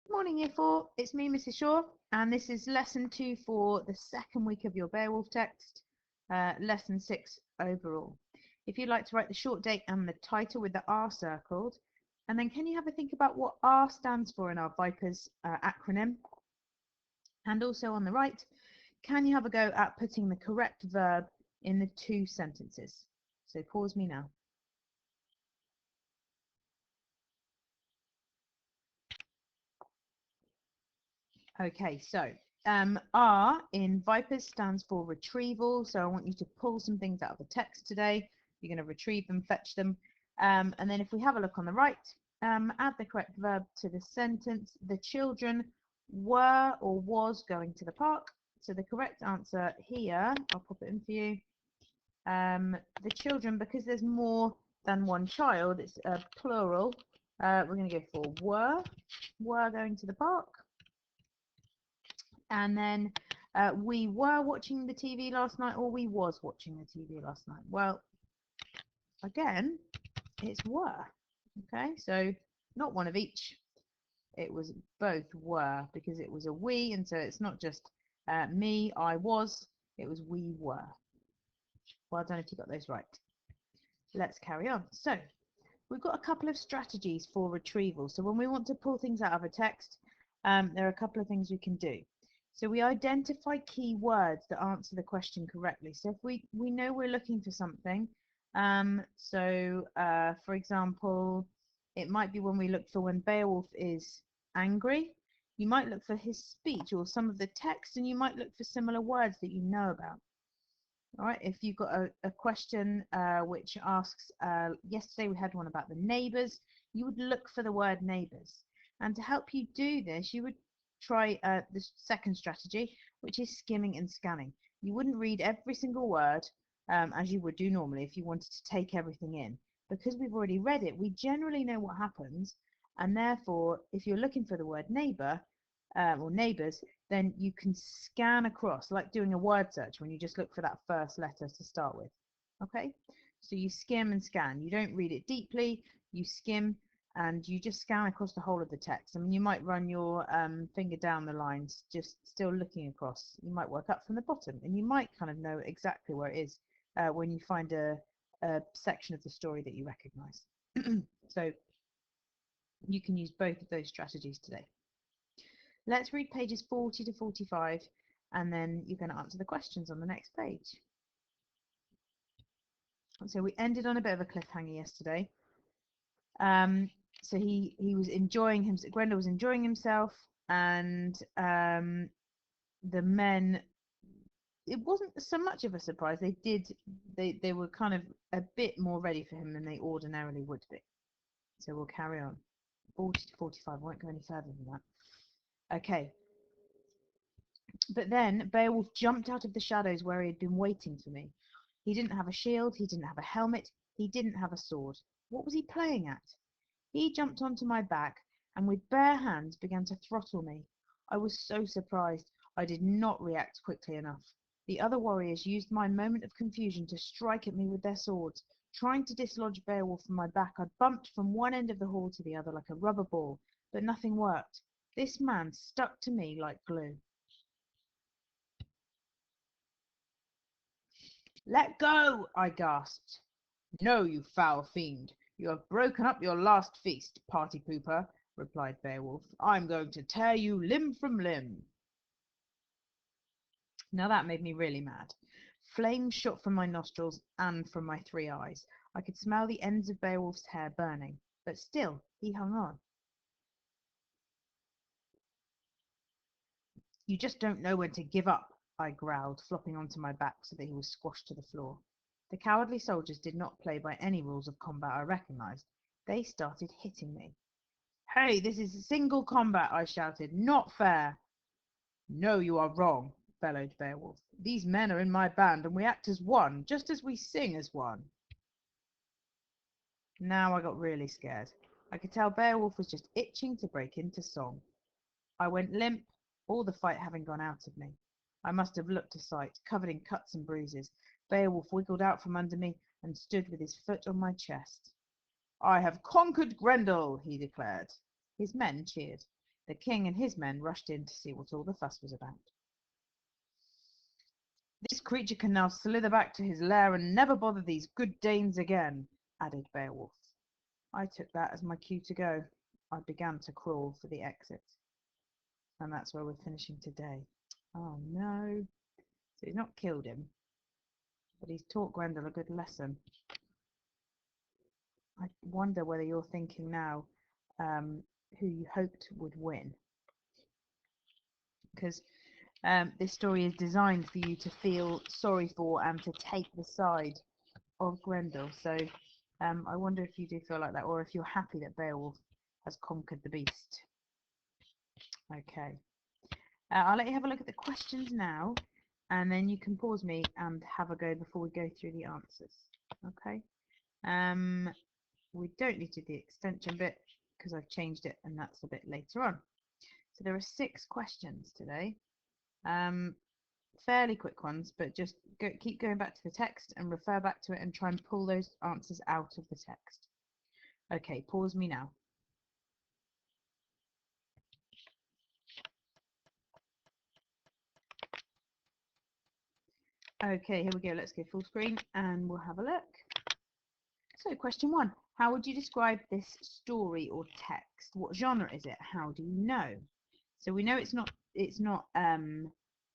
Morning, Year 4. It's me, Mrs. Shaw, and this is lesson 2 for the second week of your Beowulf text, lesson 6 overall. If you'd like to write the short date and the title with the R circled, and then can you have a think about what R stands for in our Vipers acronym? And also on the right, can you have a go at putting the correct verb in the 2 sentences? So pause me now. Okay, so R in Vipers stands for retrieval. So I want you to pull some things out of the text today. You're going to retrieve them, fetch them. And then if we have a look on the right, add the correct verb to the sentence. The children were or was going to the park. So the correct answer here, I'll pop it in for you. The children, because there's more than one child, it's a plural. We're going to go for were going to the park. And then we were watching the TV last night, or we was watching the TV last night. Well, again, it's were. Okay, so not one of each. It was both were, because it was a we, and so it's not just me, I was. It was we were. Well done if you got those right. Let's carry on. So we've got a couple of strategies for retrieval. So when we want to pull things out of a text, there are a couple of things we can do. So we identify key words that answer the question correctly. So if we know we're looking for something, for example, it might be when we look for when Beowulf is angry, you might look for his speech or some of the text, and you might look for similar words that you know about. All right, if you've got a question which asks, yesterday we had one about the neighbours, you would look for the word neighbours. And to help you do this, you would try the second strategy, which is skimming and scanning. You wouldn't read every single word as you would do normally if you wanted to take everything in. Because we've already read it, we generally know what happens, and therefore, if you're looking for the word neighbour or neighbours, then you can scan across, like doing a word search when you just look for that first letter to start with. Okay, so you skim and scan. You don't read it deeply, you skim and you just scan across the whole of the text. I mean, you might run your finger down the lines, just still looking across. You might work up from the bottom, and you might kind of know exactly where it is when you find a section of the story that you recognize. So you can use both of those strategies today. Let's read pages 40 to 45, and then you're going to answer the questions on the next page. So we ended on a bit of a cliffhanger yesterday. So he was enjoying himself. Grendel was enjoying himself, and the men. It wasn't so much of a surprise. They were kind of a bit more ready for him than they ordinarily would be. So we'll carry on. 40 to 45. Won't go any further than that. Okay. But then Beowulf jumped out of the shadows where he had been waiting for me. He didn't have a shield, he didn't have a helmet, he didn't have a sword. What was he playing at? He jumped onto my back and with bare hands began to throttle me. I was so surprised I did not react quickly enough. The other warriors used my moment of confusion to strike at me with their swords. Trying to dislodge Beowulf from my back, I bumped from one end of the hall to the other like a rubber ball, but nothing worked. This man stuck to me like glue. "Let go!" I gasped. "No, you foul fiend! You have broken up your last feast, party pooper," replied Beowulf. "I'm going to tear you limb from limb." Now that made me really mad. Flames shot from my nostrils and from my 3 eyes. I could smell the ends of Beowulf's hair burning, but still he hung on. "You just don't know when to give up," I growled, flopping onto my back so that he was squashed to the floor. The cowardly soldiers did not play by any rules of combat I recognized. They started hitting me. "Hey, this is single combat," I shouted. "Not fair." "No, you are wrong," bellowed Beowulf. "These men are in my band, and we act as one, just as we sing as one." Now I got really scared. I could tell Beowulf was just itching to break into song. I went limp, all the fight having gone out of me. I must have looked a sight, covered in cuts and bruises. Beowulf wiggled out from under me and stood with his foot on my chest. "I have conquered Grendel," he declared. His men cheered. The king and his men rushed in to see what all the fuss was about. "This creature can now slither back to his lair and never bother these good Danes again," added Beowulf. I took that as my cue to go. I began to crawl for the exit. And that's where we're finishing today. Oh no. So he's not killed him, but he's taught Grendel a good lesson. I wonder whether you're thinking now who you hoped would win. Because this story is designed for you to feel sorry for and to take the side of Grendel. So I wonder if you do feel like that, or if you're happy that Beowulf has conquered the beast. Okay. I'll let you have a look at the questions now, and then you can pause me and have a go before we go through the answers. Okay. We don't need to do the extension bit because I've changed it, and that's a bit later on. So there are 6 questions today. Fairly quick ones, but just keep going back to the text and refer back to it and try and pull those answers out of the text. Okay, pause me now. Okay, here we go. Let's go full screen and we'll have a look. So question 1, how would you describe this story or text? What genre is it? How do you know? So we know it's not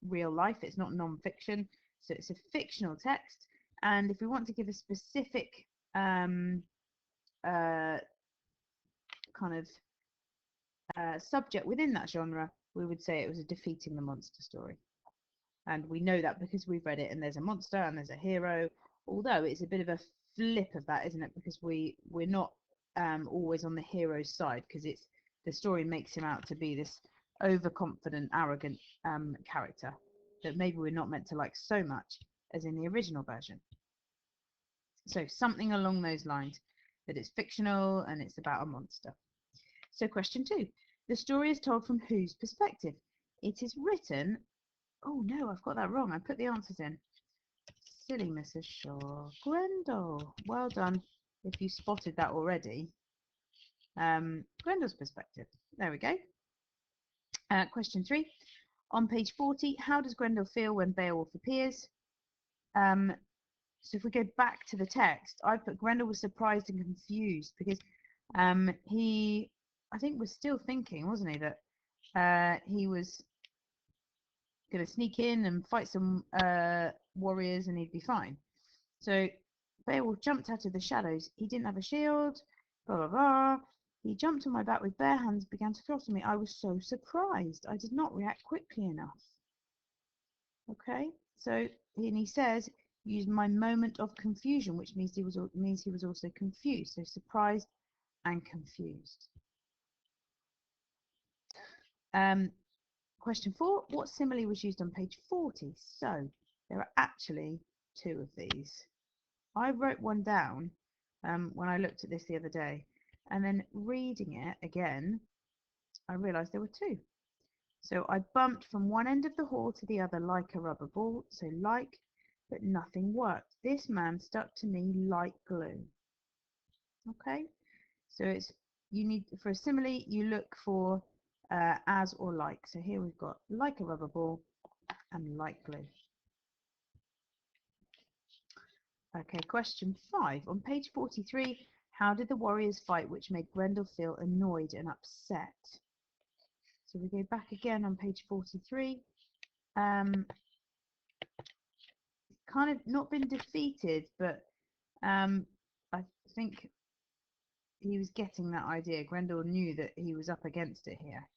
real life, it's not non-fiction, so it's a fictional text. And if we want to give a specific kind of subject within that genre, we would say it was a defeating the monster story. And we know that because we've read it and there's a monster and there's a hero, although it's a bit of a flip of that, isn't it? Because we're not always on the hero's side, because it's the story makes him out to be this overconfident, arrogant character that maybe we're not meant to like so much as in the original version. So something along those lines, that it's fictional and it's about a monster. So question 2, the story is told from whose perspective? It is written, oh no, I've got that wrong, I put the answers in. Silly Mrs. Shaw. Grendel. Well done if you spotted that already. Grendel's perspective. There we go. Question 3. On page 40, how does Grendel feel when Beowulf appears? So if we go back to the text, I put Grendel was surprised and confused because he, I think, was still thinking, wasn't he, that he was going to sneak in and fight some warriors and he'd be fine. So Beowulf jumped out of the shadows. He didn't have a shield, blah, blah, blah. He jumped on my back with bare hands, began to throttle me. I was so surprised. I did not react quickly enough. Okay, so and he says, used my moment of confusion, which means he was also confused. So surprised and confused. Question 4, what simile was used on page 40? So there are actually 2 of these. I wrote one down when I looked at this the other day, and then reading it again, I realised there were 2. So I bumped from one end of the hall to the other like a rubber ball, so like, but nothing worked. This man stuck to me like glue. Okay, so it's, you need, for a simile, you look for as or like. So here we've got like a rubber ball and like glue. Okay, question 5. On page 43, how did the warriors fight which made Grendel feel annoyed and upset? So we go back again on page 43. Kind of not been defeated, but I think he was getting that idea. Grendel knew that he was up against it here.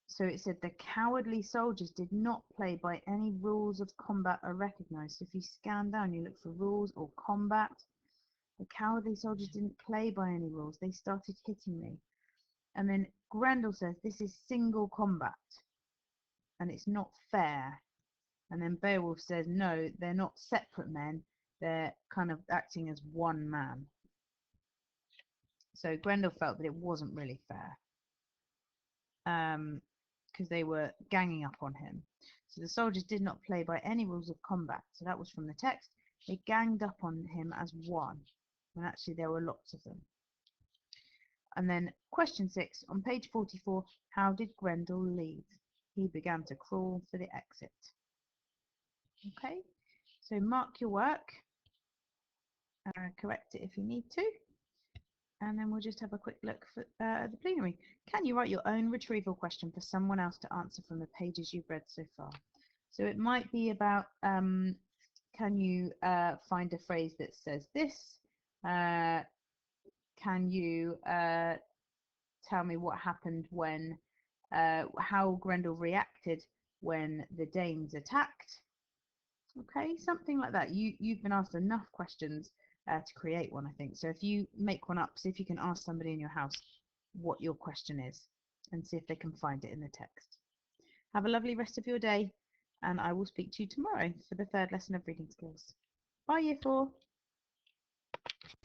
So it said the cowardly soldiers did not play by any rules of combat are recognized. So if you scan down, you look for rules or combat. The cowardly soldiers didn't play by any rules. They started hitting me. And then Grendel says this is single combat and it's not fair. And then Beowulf says no, they're not separate men. They're kind of acting as one man. So Grendel felt that it wasn't really fair. Because they were ganging up on him. So the soldiers did not play by any rules of combat. So that was from the text. They ganged up on him as one, when actually there were lots of them. And then question 6 on page 44, how did Grendel leave? He began to crawl for the exit. Okay, so mark your work, correct it if you need to, and then we'll just have a quick look for the plenary. Can you write your own retrieval question for someone else to answer from the pages you've read so far? So it might be about can you find a phrase that says this? Can you tell me what happened when, how Grendel reacted when the Danes attacked? Okay, something like that. You've been asked enough questions to create one, I think. So if you make one up, see if you can ask somebody in your house what your question is and see if they can find it in the text. Have a lovely rest of your day, and I will speak to you tomorrow for the third lesson of reading skills. Bye, Year 4.